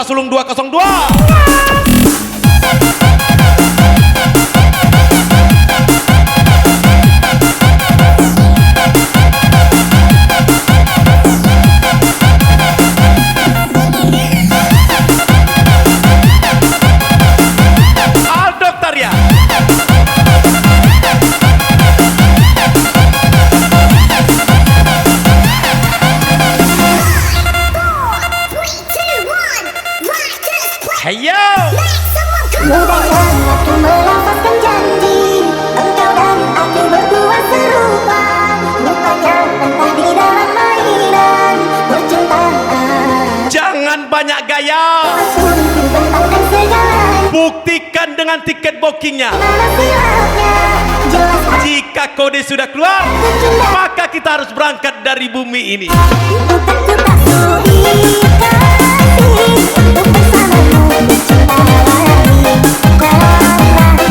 Sulung 202. Hayo! Mudahkan aku melafazkan janji, engkau dan aku berdua serupa. Lupanya entah di dalam mainan percintaan. Jangan banyak gaya. Untuk bentangkan segalanya. Buktikan dengan tiket bookingnya. Mana silapnya, jelas Jika kode sudah keluar, maka kita harus berangkat dari bumi ini. bukan ku tak sudi kasih untuk bersamamu bercinta lagi. Karena antara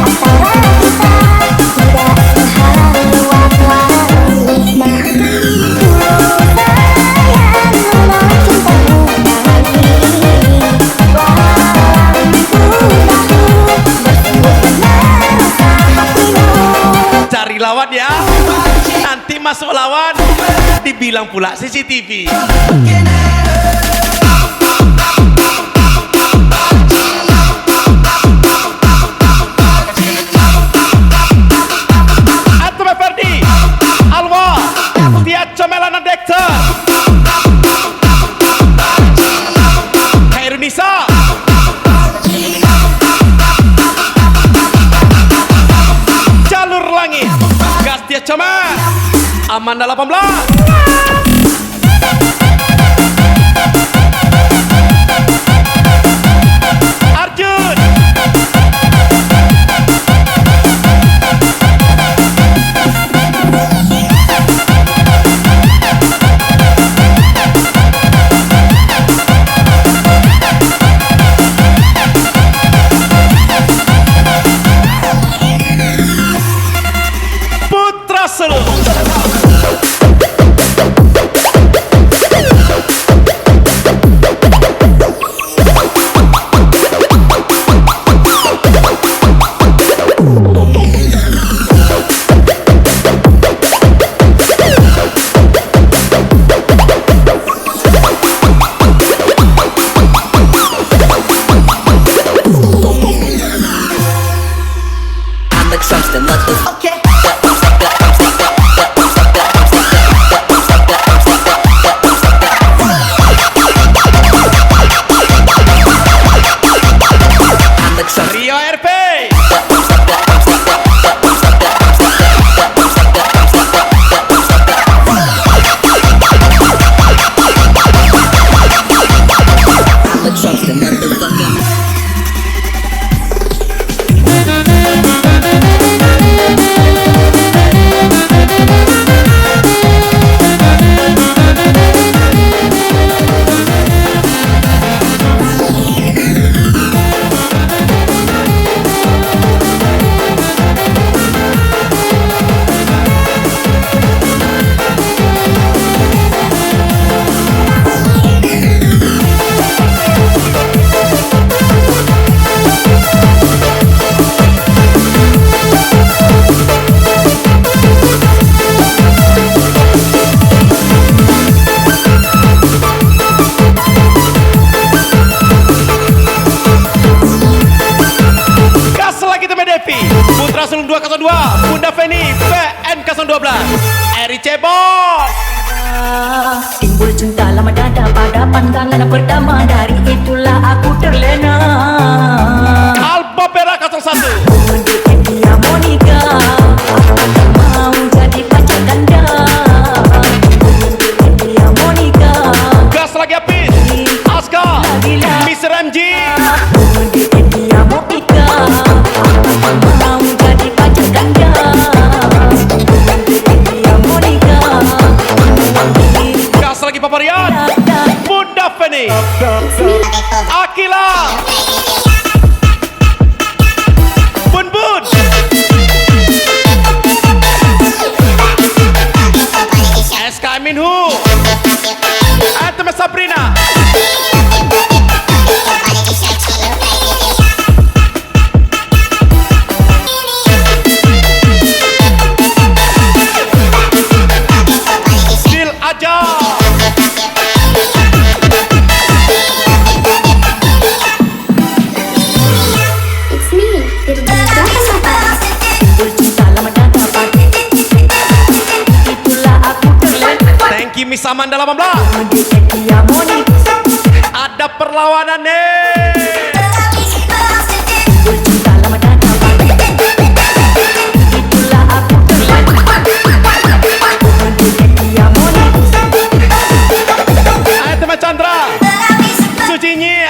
kita tidak sehalu waktu-waktu. Ku sayang menolak cintamu lagi. Walau ku tahu bersembunyi rasa hatimu. Cari lawan ya. Nanti masuk lawan, dibilang pula CCTV. Antum Ferdi, Alwa, Tia Comelana Dekter, Hairunisa, Jalur Langit, Gastia Comel, Amanda 18. Arjun, Putra Sulung. Rio RP, gas lagi teman Devi, Putra Sulung 202, Bunda Feni, PN 012, Eri Cebol. Timbul cinta lama dada pada pandangan pertama, dari itulah aku terlena. Alba Pera 01, Mendekat dia Monica, tak mau jadi pacar ganda. Mendekat dia Monica, gas lagi Apis, Aska, Mr. MG, mendekat dia Monica, tak mau jadi pacar ganda. Mendekat dia Monica, gas lagi Paparian, Bunda Feni, Akila, Miss Amanda 18. Dia Moni Ada perlawanan nih. timbul cinta lama datang itulah aku terlena dia Moni Ayo teman Chandra, Sucinyi.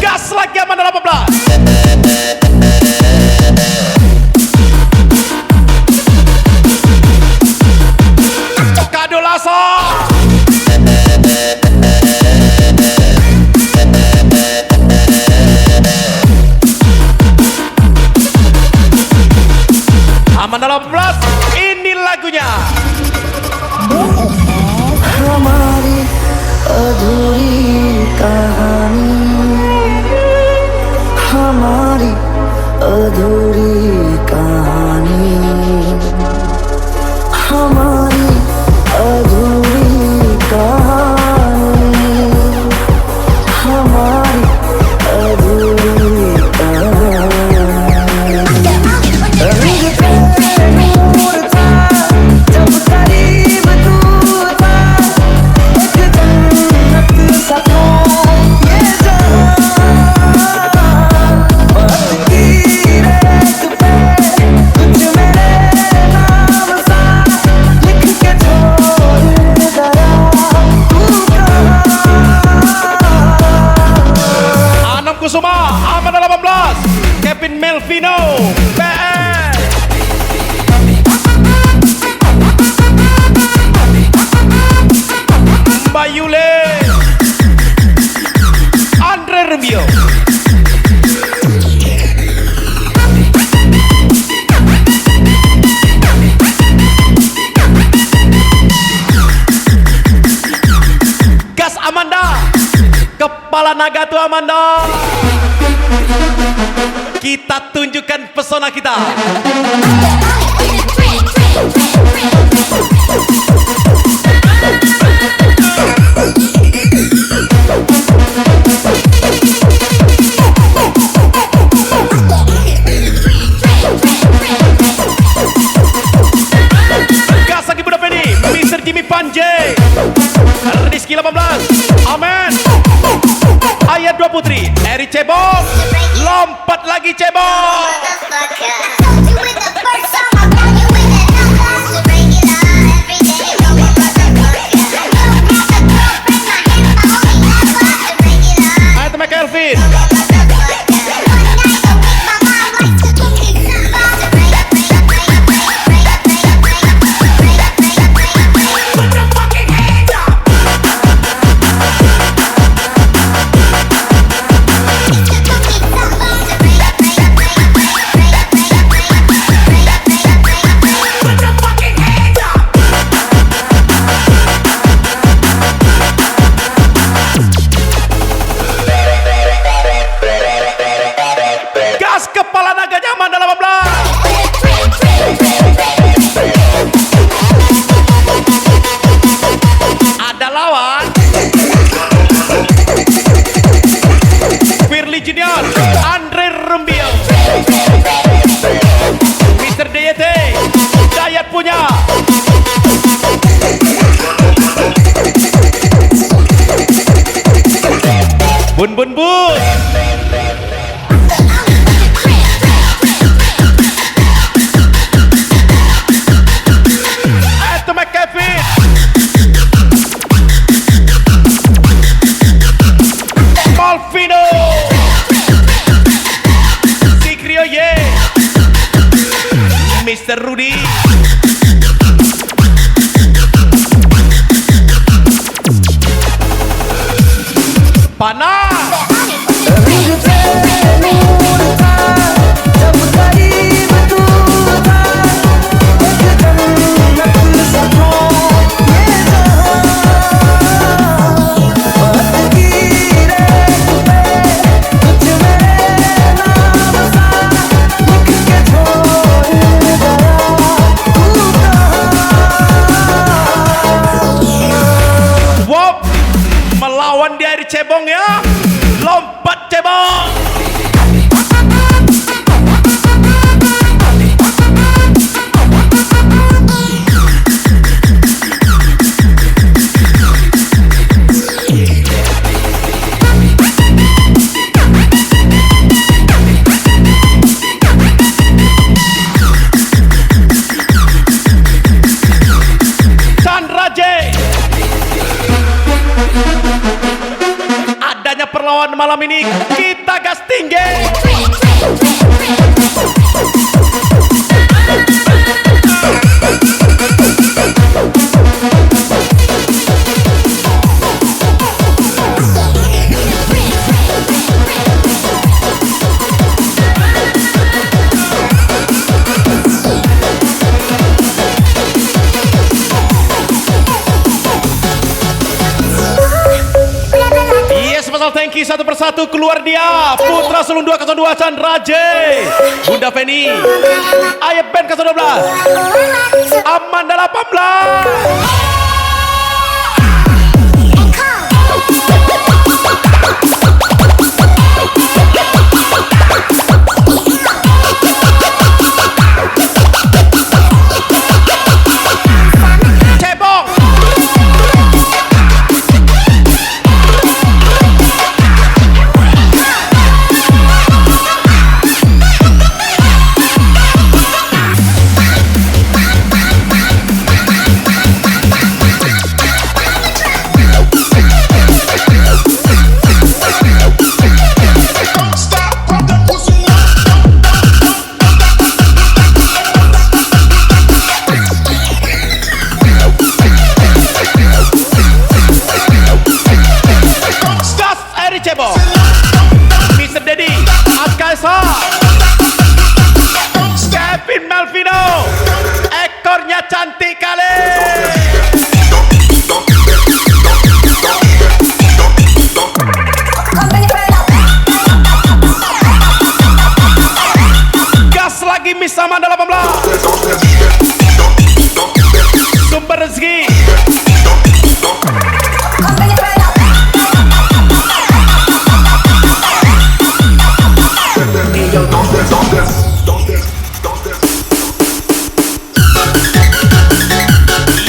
Gas lagi Amanda 18. Kado Lasso. Amanda 18, ini lagunya. हमारी अधूरी कहानी हमारी अधूरी कहानी हमारी अधूरी कहानी हमारी अधूरी कहानी नूर था जब करीब तू था एक जन्नत सा था ये जहां बात की रेत पे कुछ मेरे नाम सा लिख के छोड़ गया तू कहाँ Anam Kusuma, Amanda 18, Kevin Melvino, PS. Mbak Yule, Andre Rubio. Gas Amanda, kepala naga tuh Amanda. Kita tunjukkan pesona kita. Gas lagi Bunda Penny, Mr. Jimmy Panjay, Rizky 18, Amen. Ayat 2 Putri, Eri Cebong, lompat lagi Cebong. Ayo teman Kelvin. Gas kepala naganya Amanda 18. Ada lawan Firly Junior, Andre Rumbio, Mr. DYT, Dayat punya. Bun bun bun. Kevin Rudy. Panas. Wop, melawan di air cebong ya. Lompat cebong. Chandra J. Adanya perlawanan malam ini, kita gas tinggi. Yes, pasal tanki satu persatu keluar dia. Putra Sulung 202 Chandra J. Bunda Feni. Ayah band ke-12. Amanda 18. Cebong. Gas Eri Cebong. Mr. Daddy Akaisa. Kevin Malvino. Ekornya cantik kali. Gas lagi Miss Amanda 18. Sumber rezeki.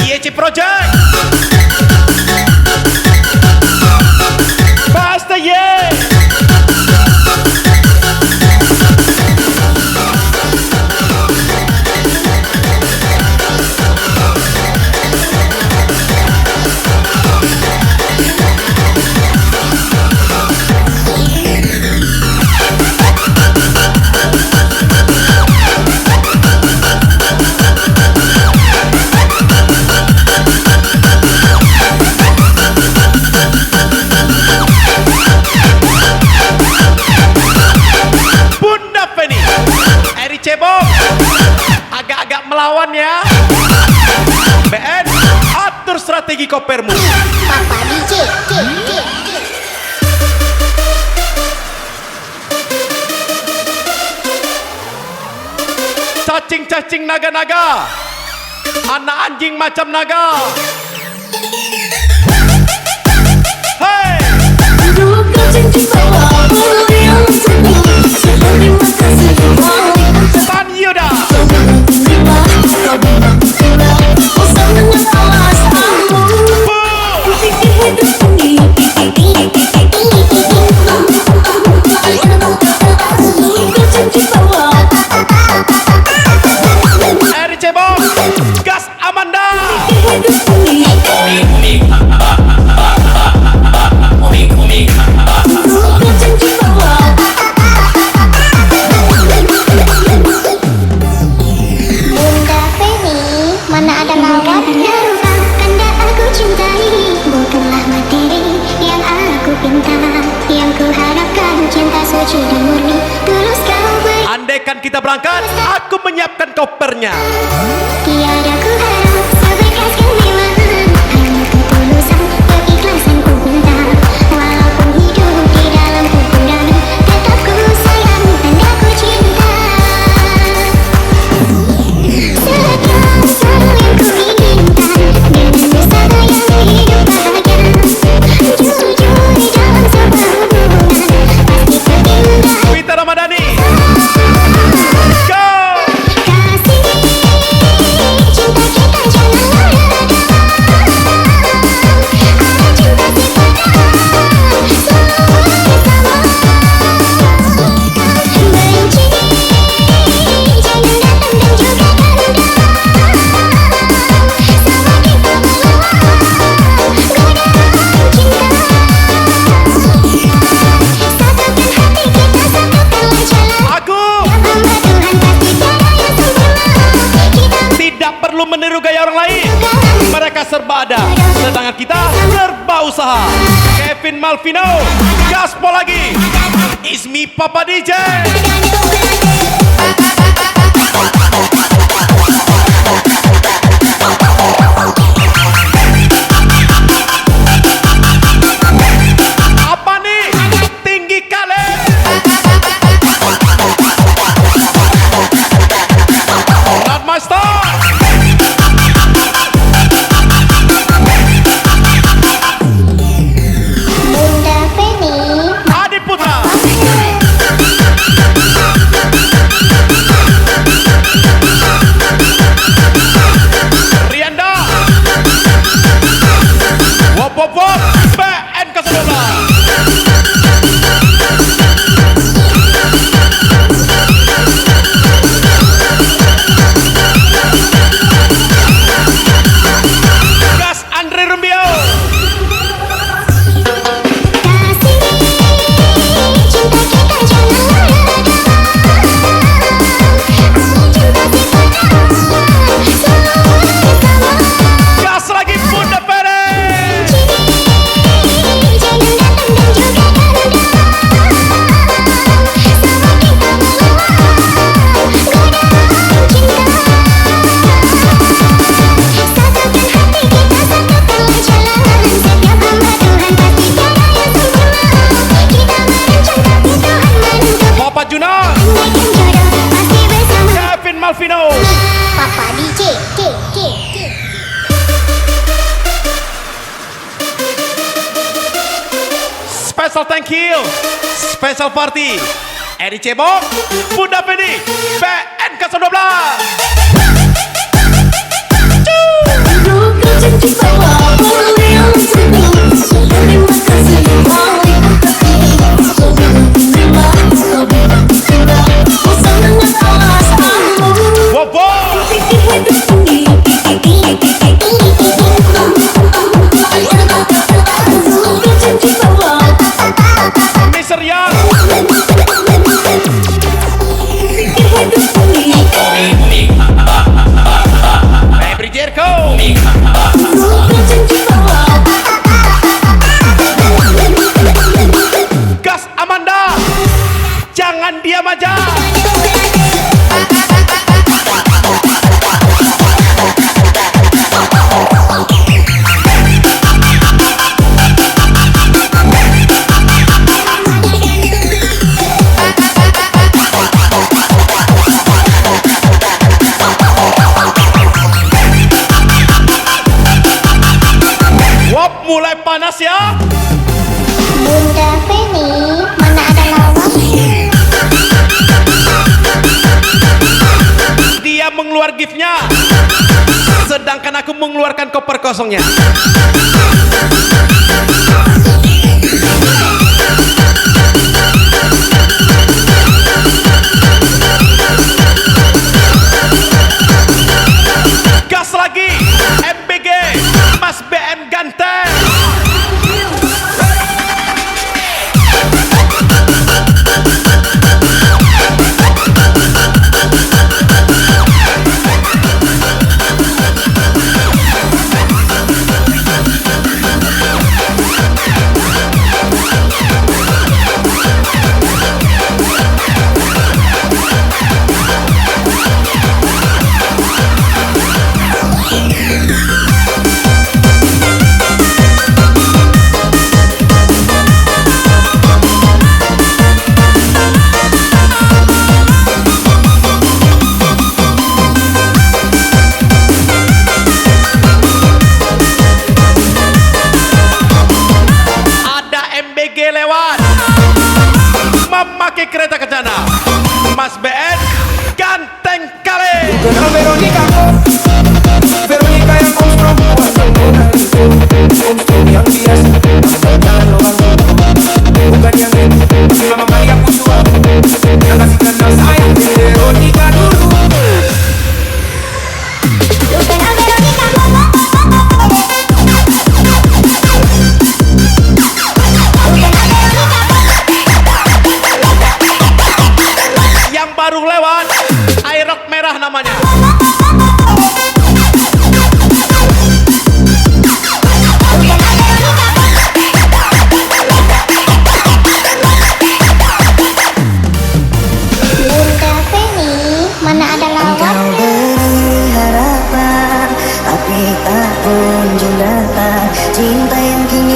YC Project. Basta ye. Bunda Feni. Eri Cebong. Agak-agak melawan ya. BN, atur strategi kopermu. Papa DJ, Cacing-cacing naga-naga. Anak anjing macam naga. Hey. Tan Yuda. Eri Cebong. Gas Amanda. Bunda kita berangkat, aku menyiapkan kopernya. Tiada ku harap seberkas kemewahan, hanya ketulusan, keikhlasan ku minta. Walaupun hidup di dalam kekurangan, tetap ku sayang dan aku cinta. Sekian selalu yang ku inginkan, denganmu sayang hidup bahagia. Jujur di dalam sebuah hubungan, pasti terindah. Vita Ramadhani, go! Kasih, cinta kita janganlah reda. Ada cinta sempurna, selalu bersama. Benci, jangan datang dan juga tanda. Sama kita melawan godaan cinta. Satukan hati kita, satukanlah jalan. Aku Hamba Tuhan pasti tiada yang sempurna. Kita tidak perlu meniru gaya orang lain. Mereka serba ada, sedangkan kita serba usaha. Kevin Malvino, gaspol lagi. It's me Papa DJ. Apa nih? Tinggi kali. Not my style. Bunda Feni, Adi Putra, Rianda, Wop Wop Wop, PN ke-11. Gas Andre Rumbio, kasih, cinta kita janganlah reda. Ada cinta sempurna, selalu bersama. gas lagi Bunda Pere. Jangan datang dan juga tanda. Sama kita melawan godaan cinta. Satukan hati kita, satukanlah jalan. Setiap hamba Tuhan pasti tiada yang sempurna. Kita merancang tapi Tuhan menentukan. Papa Juna, Andaikan jodoh pasti bersama. Kevin Malvino, Papa DJ, K. special thank you, special party, Edi Cebok, Bunda Feni, PN ke-12. Wop Wop, Mr. Young, Febri Jericho, gas Amanda, jangan diam aja. Wop mulai panas ya. Bunda Feni, mana ada lawak? Dia mengeluar giftnya, sedangkan aku mengeluarkan koper kosongnya. Gas lagi, MBG, Mas BM ganteng.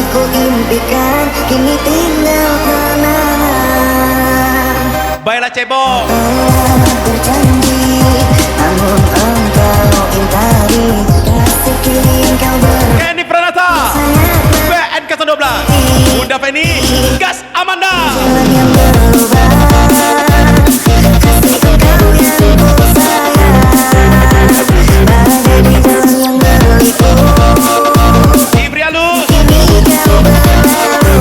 ku impikan kini tinggal kenangan. Baiklah cebong. Berjanji namun engkau ingkari, kasih kini kau Kenny Pranata, BN ke-12, Bunda Feni, Gas Amanda. berjalan yang berubah. Kasih engkau yang ku sayang, bagai di jalan yang berliku. Ibri Alus, Kini kau berlalu,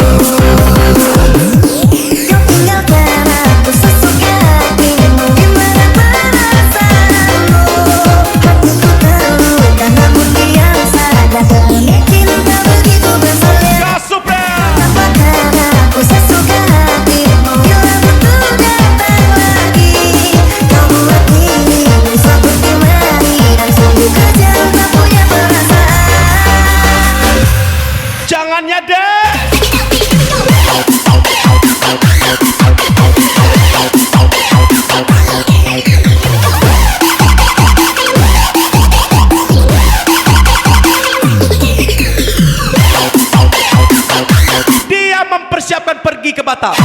kau tinggalkan aku sesuka hatimu. Gimana perasaanmu? Hatiku terluka namun diam saja. Karena cinta begitu besar. Gas Supreme, Apakah aku sesuka hatimu? Bila butuh datang lagi, kau buat dirimu seperti mari dan sungguh kejam tak punya perasaan. jangan nyadar. Dia mempersiapkan pergi ke Batam,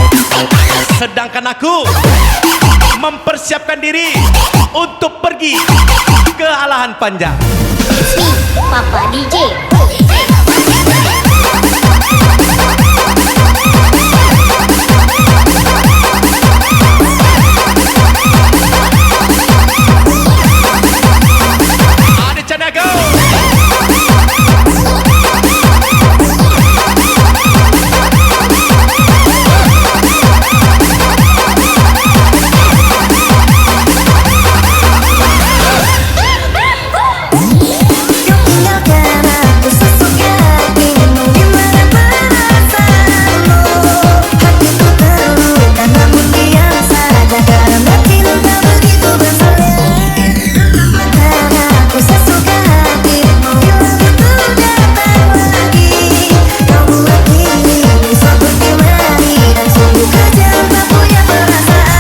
sedangkan aku mempersiapkan diri untuk pergi ke Alahan Panjang. Papa DJ. Ada Canago, Kau tinggalkan aku sesuka hatimu. Gimana perasaanmu? Hatiku terluka namun diam saja. Karena cinta begitu besar. Karena aku sesuka hatimu. Bila butuh datang lagi, kau buat dirimu seperti mari dan sungguh kejam tak punya perasaan.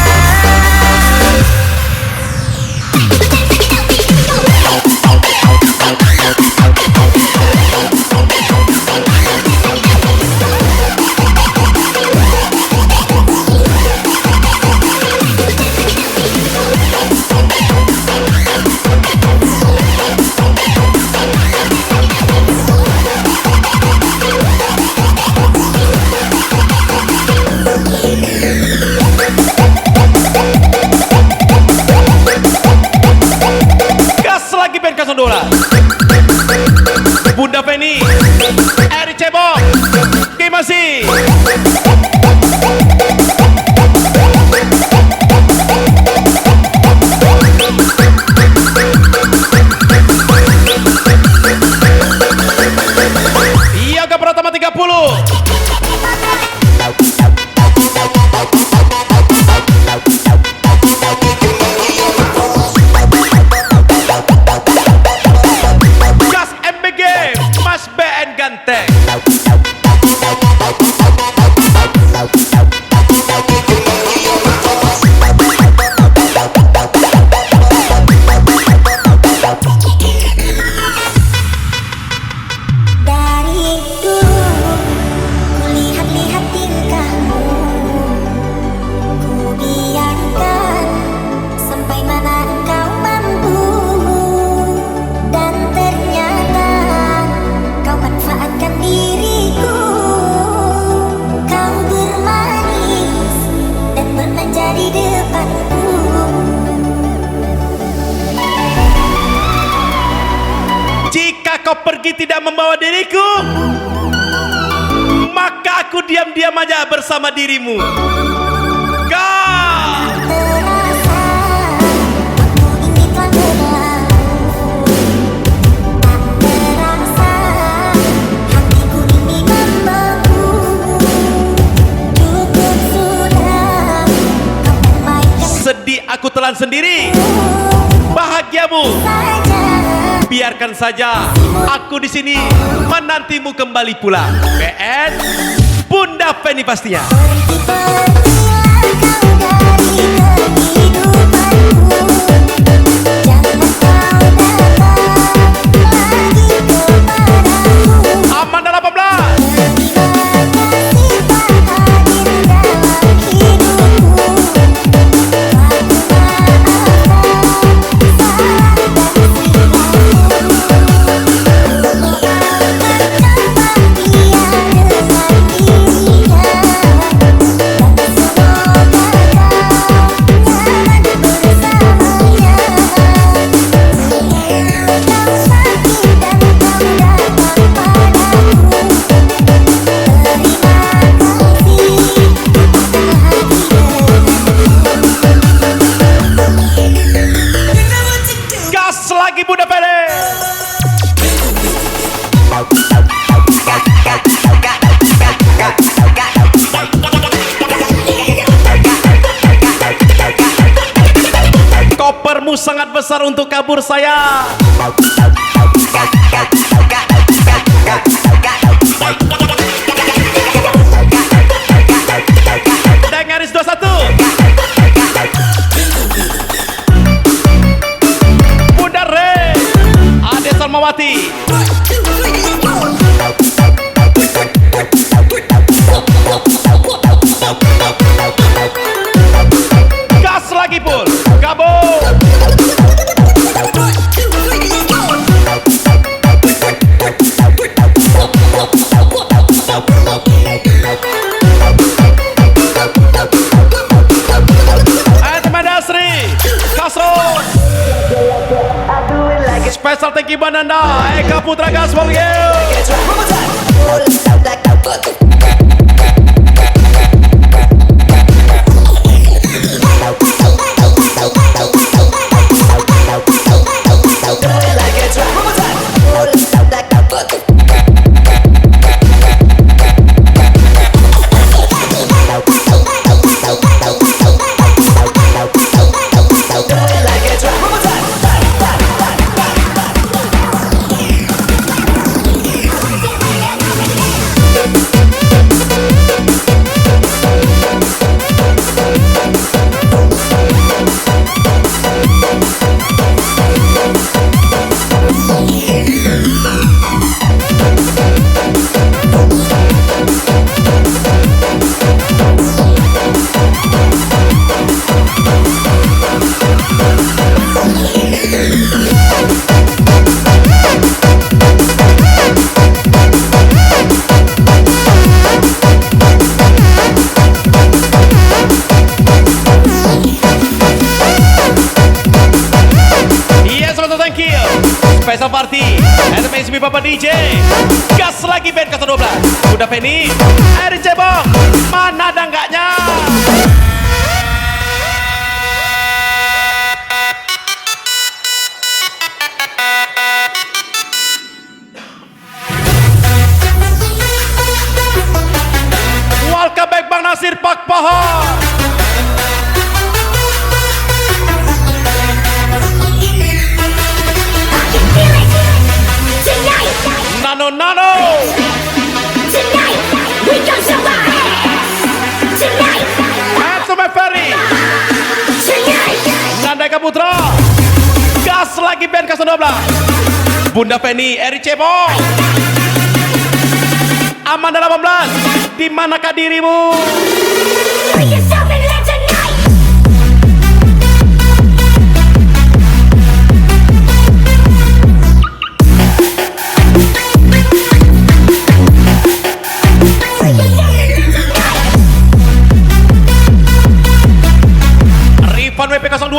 gas lagi band Kasandola, Bunda Feni, Eri Cebong, Kimasi. Yoga Pratama 30. Gas MBG, Mas BN Ganteng. Dari dulu ku lihat-lihat tingkahmu, ku biarkan sampai mana engkau mampu. Dan ternyata kau manfaatkan diriku. Kau bermanis dan bermanja di depanku. Jika kau pergi tidak membawa diriku, maka aku diam-diam aja bersama dirimu. Kau Terasa waktu ini telah berlalu. Tak terasa hatiku ini membeku. Cukup sudah kau permainkan sedih aku telan sendiri, bahagiamu saja. biarkan saja. Aku di sini menantimu kembali pulang. BN Bunda Feni pastinya. Pergi-pergilah kau dari kehidupanku. Jangan kau datang lagi kepadaku. Aman 18. Pergi Gas lagi Bunda Feni. Kopermu sangat besar untuk kabur saya. Dan garis 21. Bunda Re, Ade Salmawati. Gas lagi pun, kabur. Special thank you Bananda Eka Putra Gas for you. Special party SMSB Bapak DJ. Gas lagi band ke-12. Bunda Feni, Eri Cebong. Mana ada enggaknya? Welcome back Bang Nasir Pak Pohon. Nano Nano. Tonight, we gon' survive. Tonight, Handsome Ferry. tonight. Nanda Eka Putra. Gas lagi band ke-12. Bunda Feni, Eri Cebong. Amanda 18. Di manakah dirimu? We can stop and live tonight. Rifan WP02.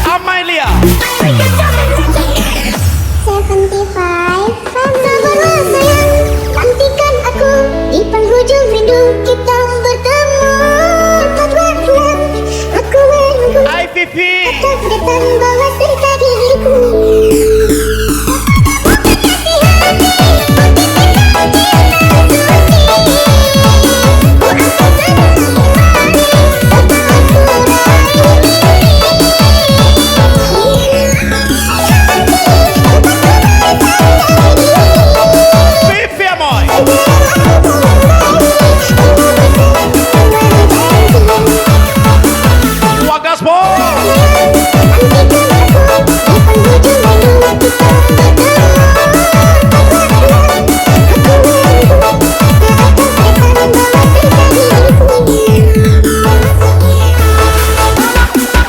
Amalia. 75 Sabarlah sayang, nantikan aku di penghujung rindu kita bertemu. Tepat waktu aku menunggu IVV. atas datang bawa cerita diriku. Vivi Amoy. Wagaspo.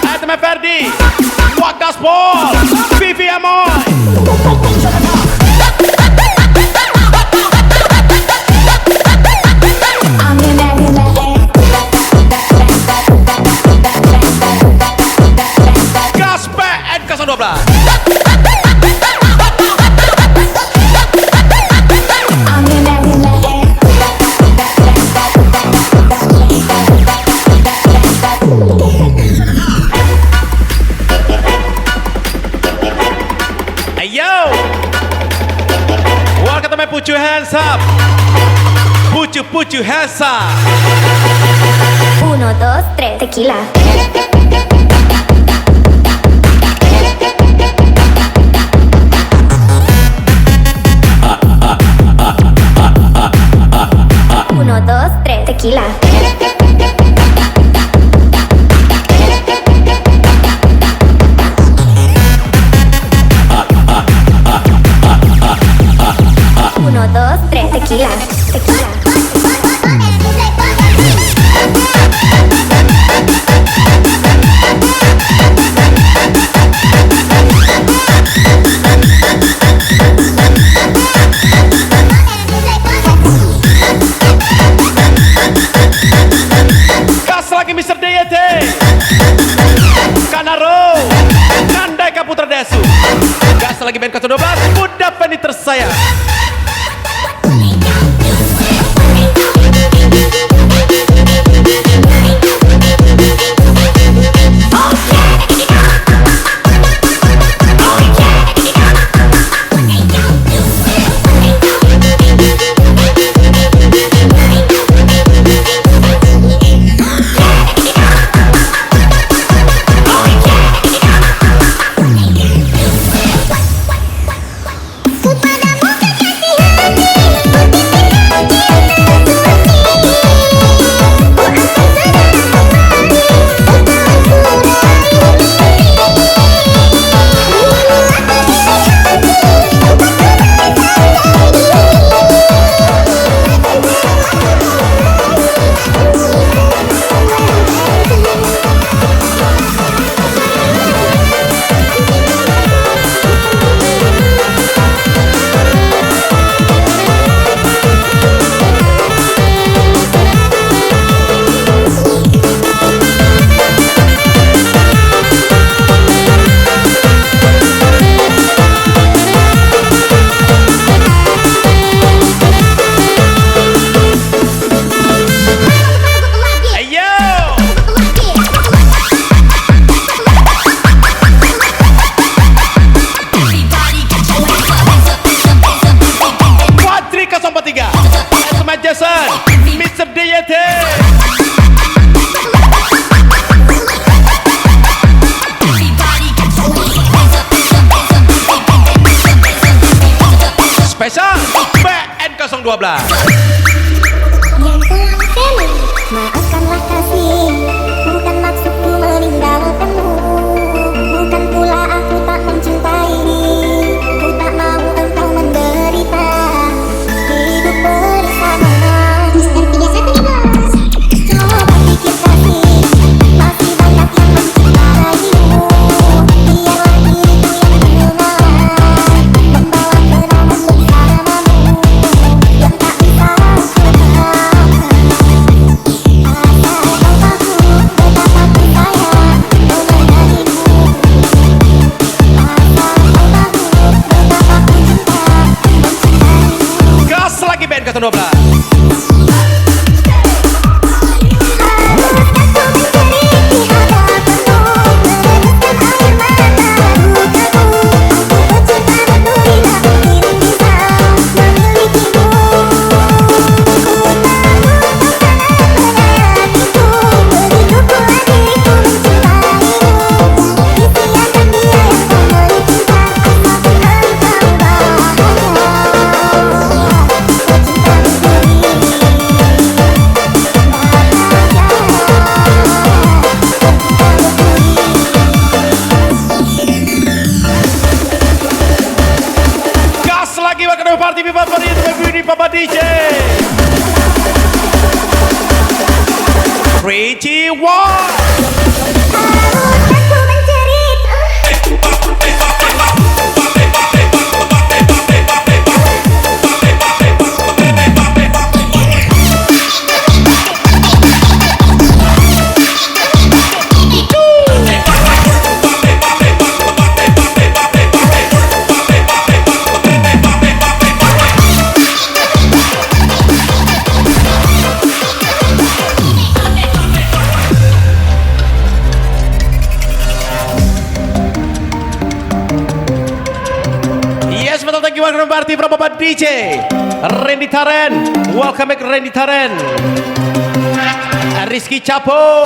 Atme Ferdi. Wagaspo. Vivi Amoy. hands up. Pucu hands up. 1, 2, 3, tequila. Uno, dos, tres, tequila. Uno, dos, tres, tequila. Tequila. Gas lagi Mr. DYT. Kanaro. Nandai Kaputra Desu. Gas lagi band ke-12. Bunda Feni tersayang. Mr. DYT. Spesial BN012. Yang telah Feni, maafkanlah kasih. Bukan maksudku meninggalkanmu. Bukan pula aku tak mencintai. Ku tak mau engkau menderita. Hidup bersama. Mr. 313. Coba pikir kasih. Masih banyak yang mencintaimu. Biarlah diriku yang mengenal. Membawa kenangan bersamamu. Yang tak bisa lupakan. Asal kau tahu betapa ku sayang mengenalimu. Asal kau tahu betapa ku cinta mencintaimu. Gas lagi band ke-12. Party people, Papa DJ. 3, 2, 1. welcome party from Bapak DJ Randy Taren. Welcome back Randy Taren. Rizky Capo.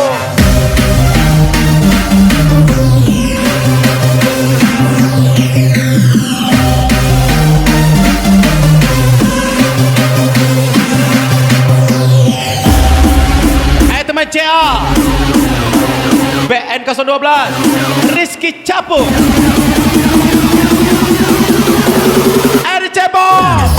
Teman CA BN 012 Rizky Capo RC Boss.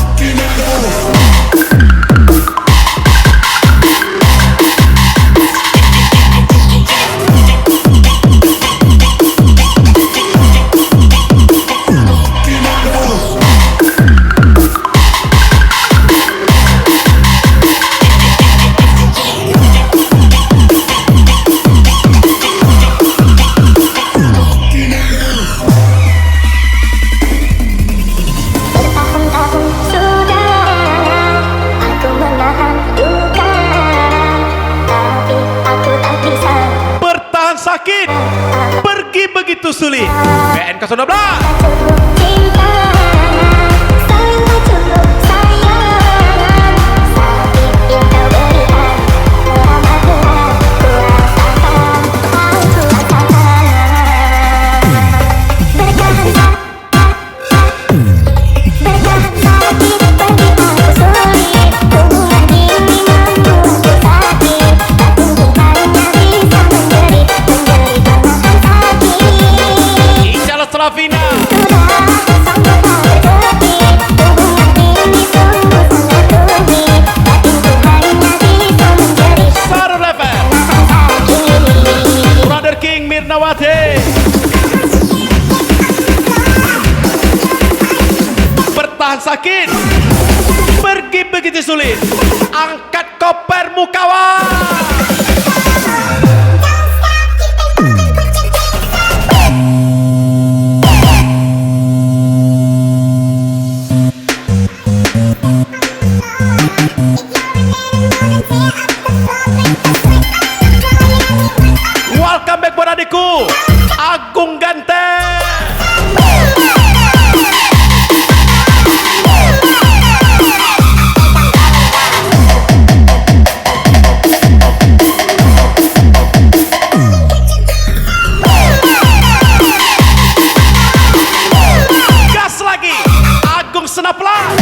Sakit, pergi begitu sulit. BN 012. Lavina Sarah Lever Brother King Mirnawati. Bertahan sakit, pergi begitu sulit. Angkat kopermu kawan. Welcome back buat adikku Agung Ganteng. Gas lagi Agung Senapla.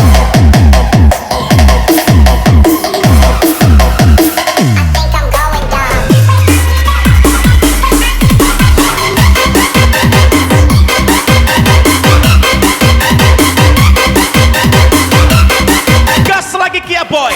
Boy.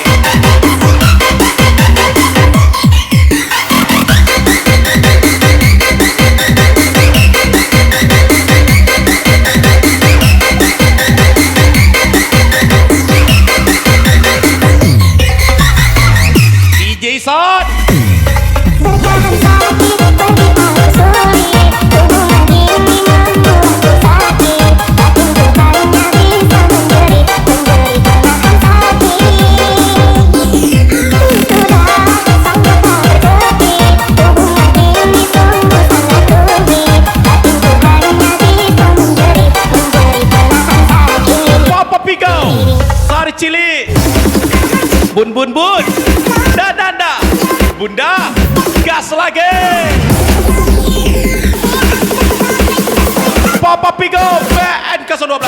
DJ Son. Cili bun bun bun dada bunda gas lagi. Papa Pigo BN 012.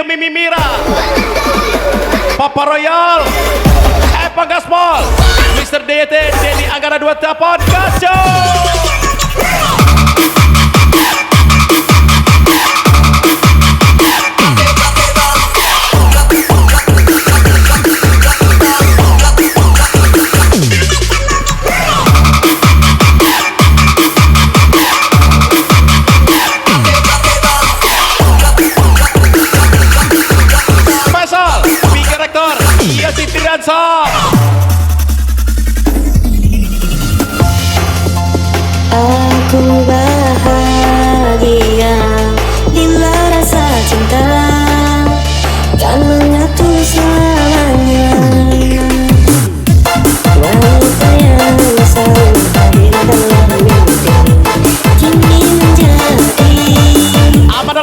Mimi Mira, Papa Royal, Evan Gaspol, Mr. DT, Denny Anggara 2 Tapon, Gajo.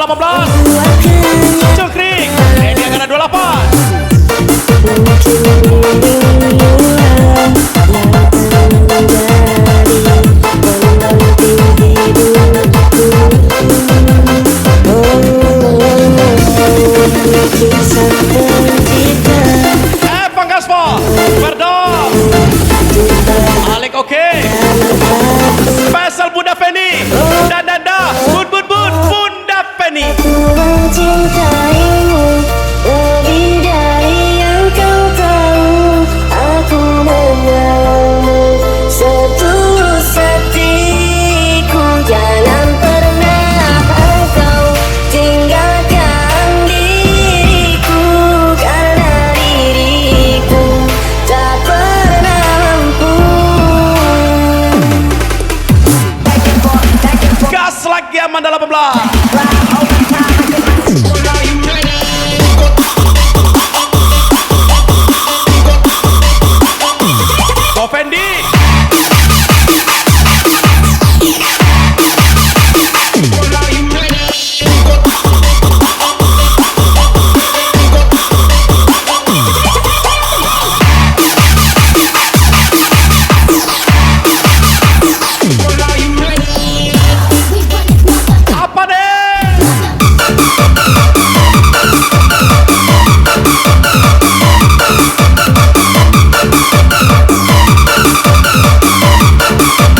18. Cungkring Edi Anggara 28. Evan Gaspar Berdom Alik oke. Spesial Bunda Feni dan Nanda Bunda Feni. Mencintaimu lebih dari yang kau tahu. Aku menyayangimu setulus hatiku. Jangan pernah engkau tinggalkan diriku, karena diriku tak pernah mampu. Gas lagi Amanda 18. Fendi apa deh?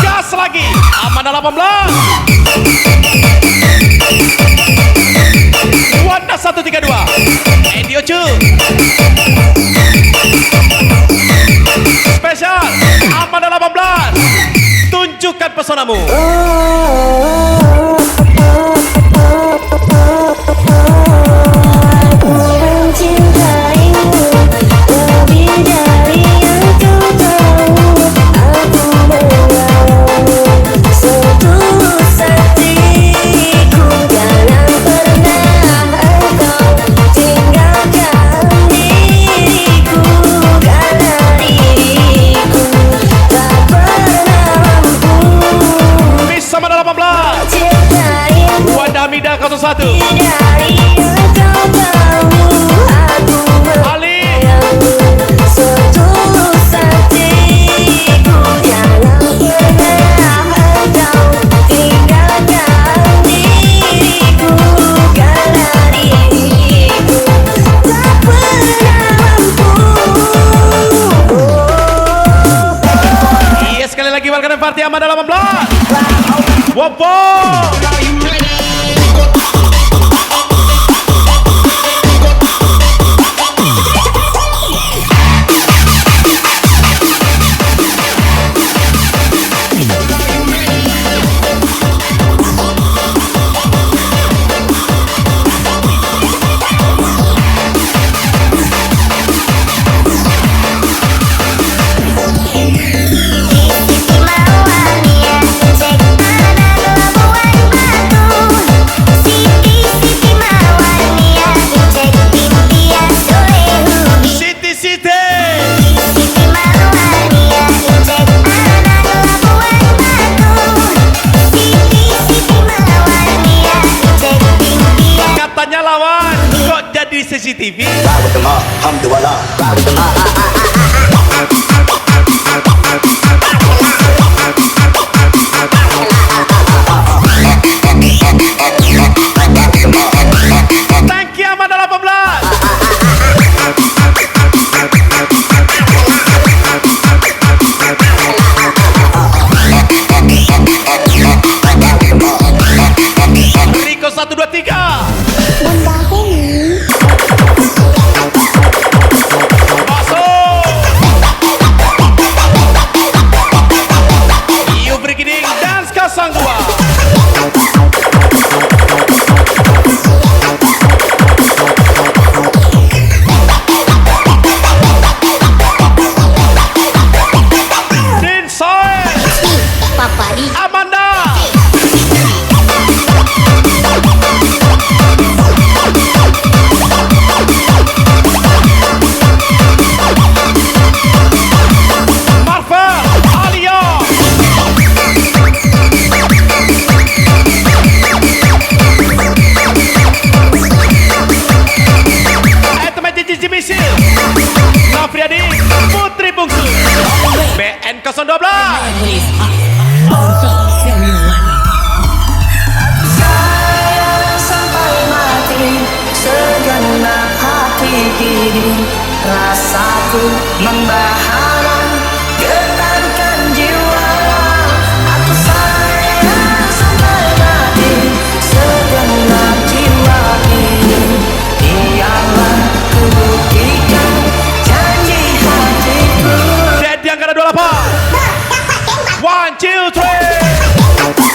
Gas lagi Amanda 18. Wanda 132 Edi Ocu. Spesial Amanda 18. Tunjukkan pesonamu. Aku mencintaimu lebih dari yang kau tahu. Aku menyayangimu setulus hatiku. Jangan pernah engkau tinggalkan diriku, karena diriku tak pernah mampu. Bisa Amanda 18. Mencintaimu Wanda Hamida 01. dari yang kau tahu. Aku Ali setulus hatiku. Jangan pernah engkau tinggalkan diriku, karena diriku tak pernah mampu. Iya sekali lagi welcome party Amanda 18. Wopo di CCTV. Thank you Amanda 18. Rico 123. Masuk. Aku membahana getarkan jiwa. Aku sayang sampai mati segenap jiwa ini. Biarlah ku buktikan janji hatiku. Dan yang angkatan 28. 1, 2, 3.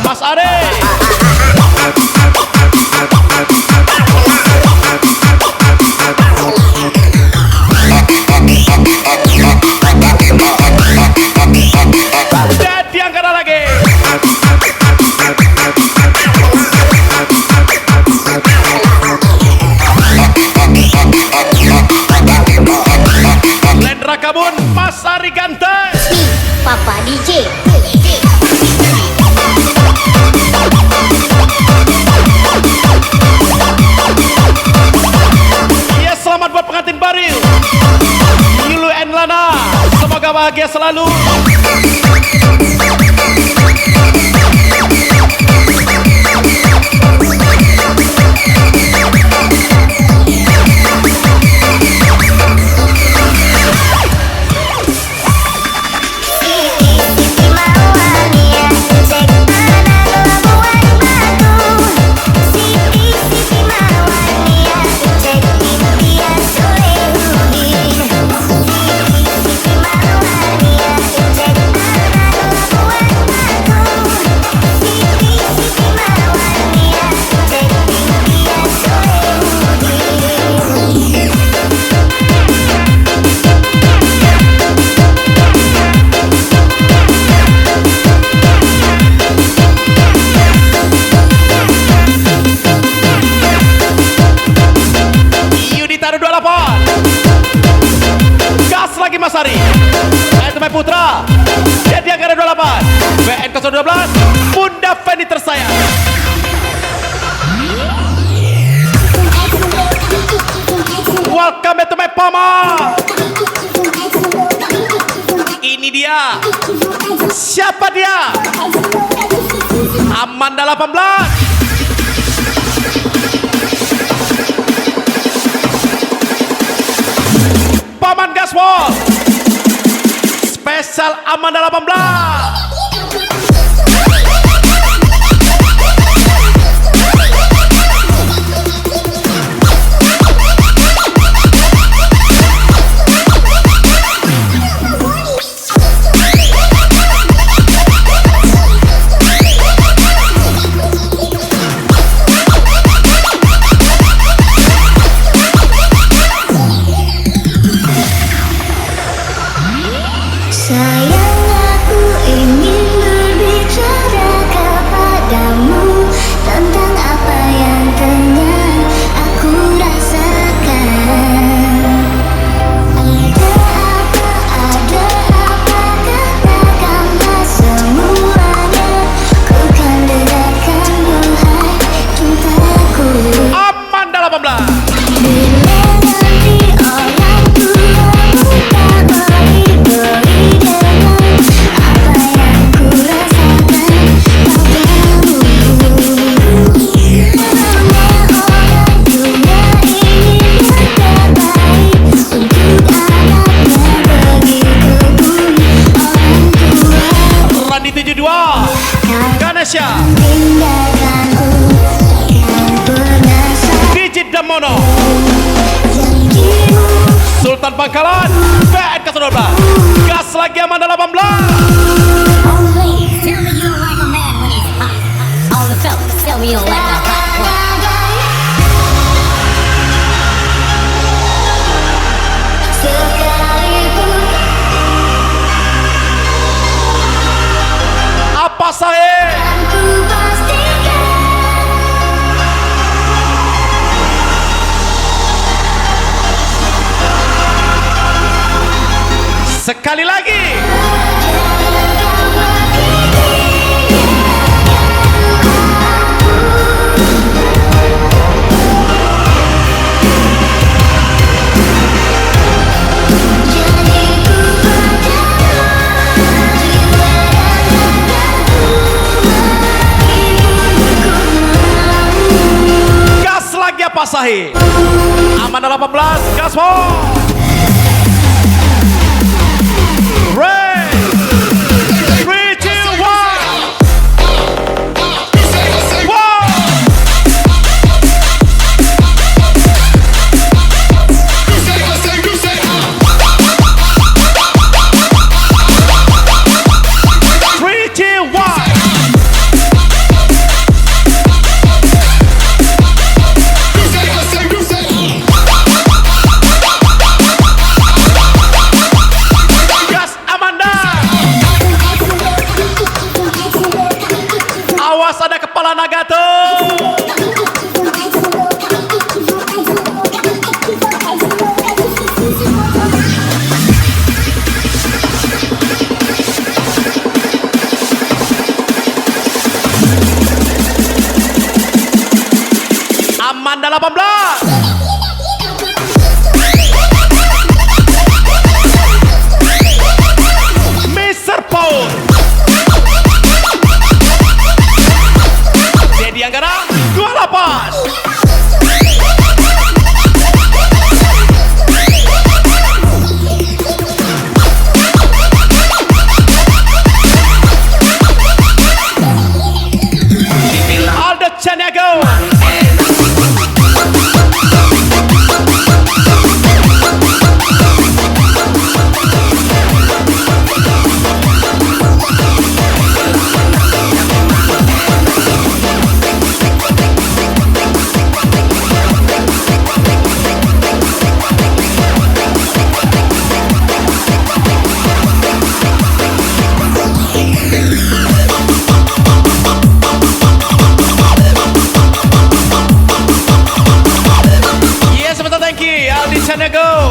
Mas Are. Dan diangkat lagi. Lendra Kabun, Mas Ari Ganteng. Papa DJ. Selamat buat pengantin baru Yulu and Lana. Semoga bahagia selalu. Mas Ari, Etemai Putra. Jadi angkatan 28 BN 012 Bunda Feni tersayang. Welcome Etemai Pama. Ini dia. Siapa dia? Amanda 18. Paman Gaspol spesial Amanda 18. Sayang, aku ingin berbicara kepadamu tentang apa yang tengah aku rasakan. Ada apa, katakanlah semuanya. Ku kan dengarkanmu, hai cintaku. Amanda 18. Bila nanti orang tuamu tak beri apa yang ku rasakan padamu. Karena orang tua ingin yang terbaik untuk anaknya, begitu pun orang tua. Randi 72 Ganesha Tinggalkanku, kau pernah Digit Damono janjimu. Sultan Bangkalan BN 012 gas lagi Amanda 18. Tell me you don't like a man when he's hot. All the fellas, tell me you don't like a hot one. Sekalipun Apa saya ku pastikan sekali lagi. jangan kau pergi. Sahih. Amanda 18, gaspol. Ray, 3, 2, 1. Wow. 3, 2, 1. Gas Amanda. Awas ada kepala naga tuh. Amanda 18. Mr. Paul. Dedi Anggara 28. Aldo Chaniago. Yes, betul, thank you. Aldi Chaniago.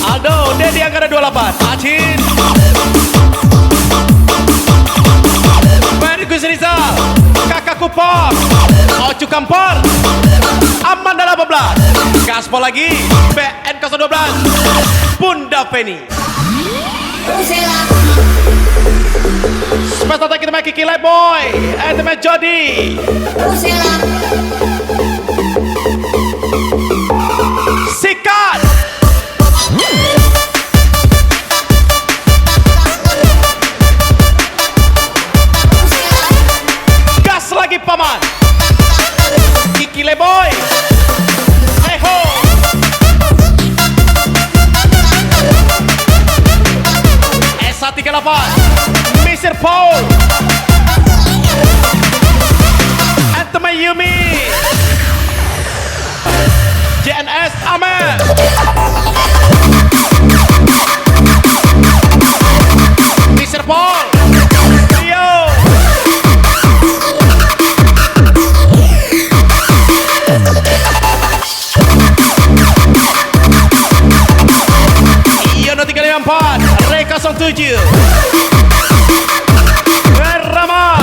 Aldo, Dedi Anggara 28. Acin. Fergus Rizal. Kakak Kupok. Ocu Kampor. Amanda 18. Gaspol lagi. BN 012. Bunda Feni. Special thank you to my Kiki Light Boy. And to my Jody. Sikat. Gas lagi paman. Kiki Leboy. Hey ho. S138. Mr. Paul. Antema Yumi. JNS Amen. Mr. Paul. Rio. Yono 354. Ray 07. Rama.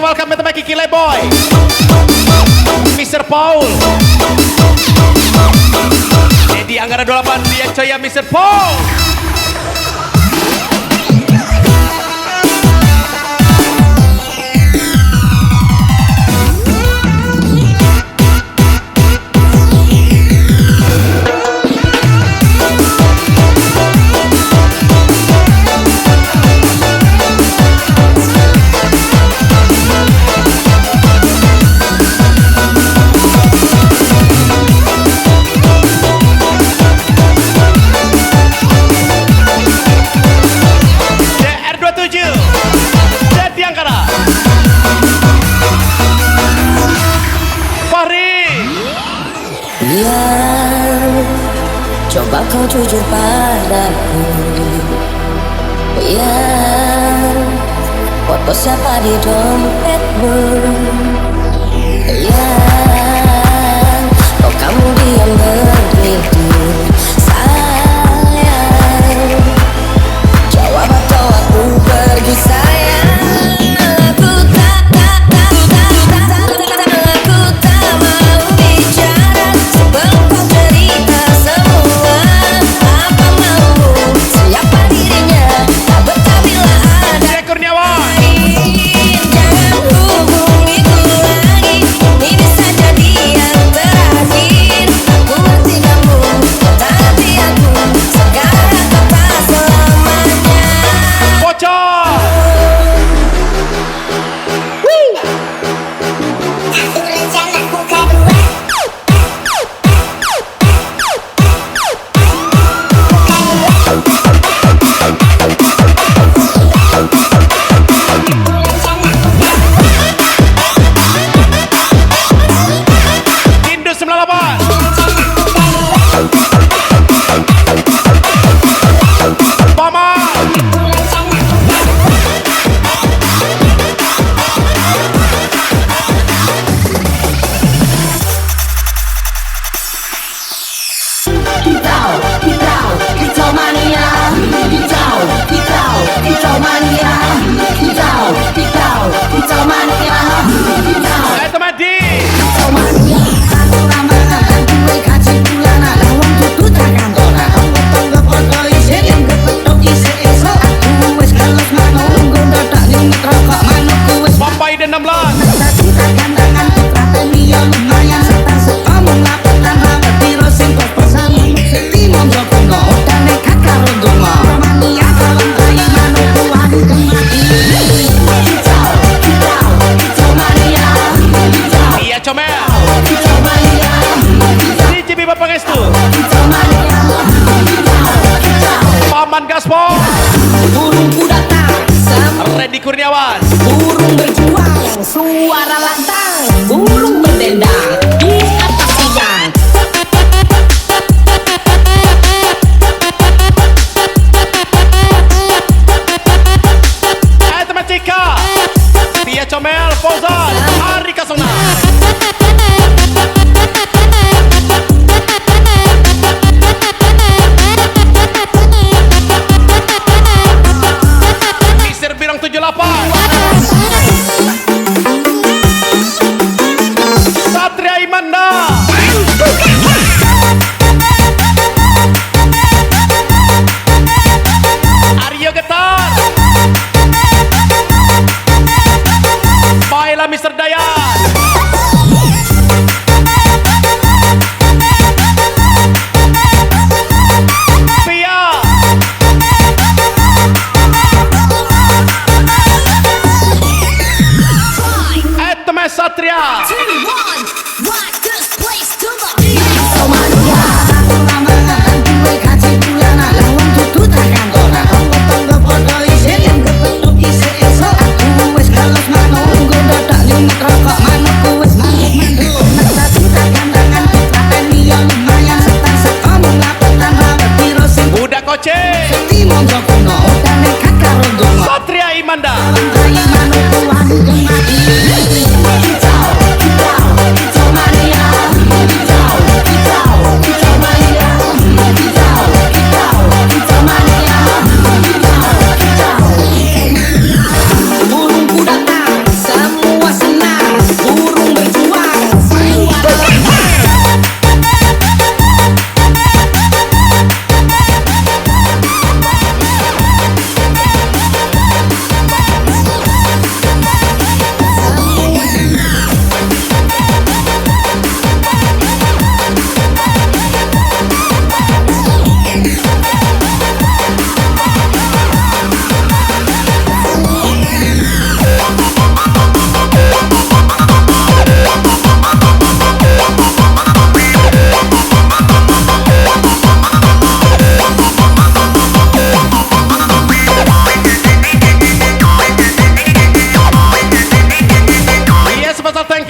Welcome to my Kiki Boy. Mr. Paul. Dedi Anggara 28 dia Jaya Mr. Paul. Coba kau jujur padaku. Ya, foto siapa di dompetmu? Ya, kok kamu diam begitu sayang? Jawab atau aku pergi sayang. Aku tak mau bicara sebelum kau cerita semua apa maumu, siapa dirinya, tak betah bila ada. Jack Kurniawan. Jangan hubungiku lagi, ini bisa jadi yang terakhir. Aku ngerti kamu, tak ngerti aku. Sekarang kau tak selamanya. Bocor. Satu rencanaku kedua. Indus 98. Paman. Hijau mania, hijau mania, hijau mania. Etomadi. Hijau mania, aku lama-lama duwe gaji bulanan, wong dudu tak kantonan. Tanggap foto isin yang kepetok isin esok. Aku wis kelas manung, gondodak nyumit rokok manukku wis Mampai dan 16. tadi tak gandangan putra Tenia lumayan serta sekomong lapitan rambut biro sing berpesan timong jokono odane kakak rondongo mania kalem bayi manukku wani kemati. Hijau mania, Iya Comel. hijau mania, DJB Bapak Restu. hijau mania, Paman Gaspol. burungku datang Randy Kurniawan. burung berjuang suara lantang burung berdendang di atas sidang. Matematika. Tia Comel. Fauzan. Ari Kasona.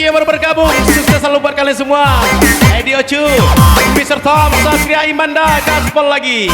yang baru bergabung, sukses selalu buat kalian semua. Eddie Ocu, Mr. Tom, Satria Imanda, gaspol lagi.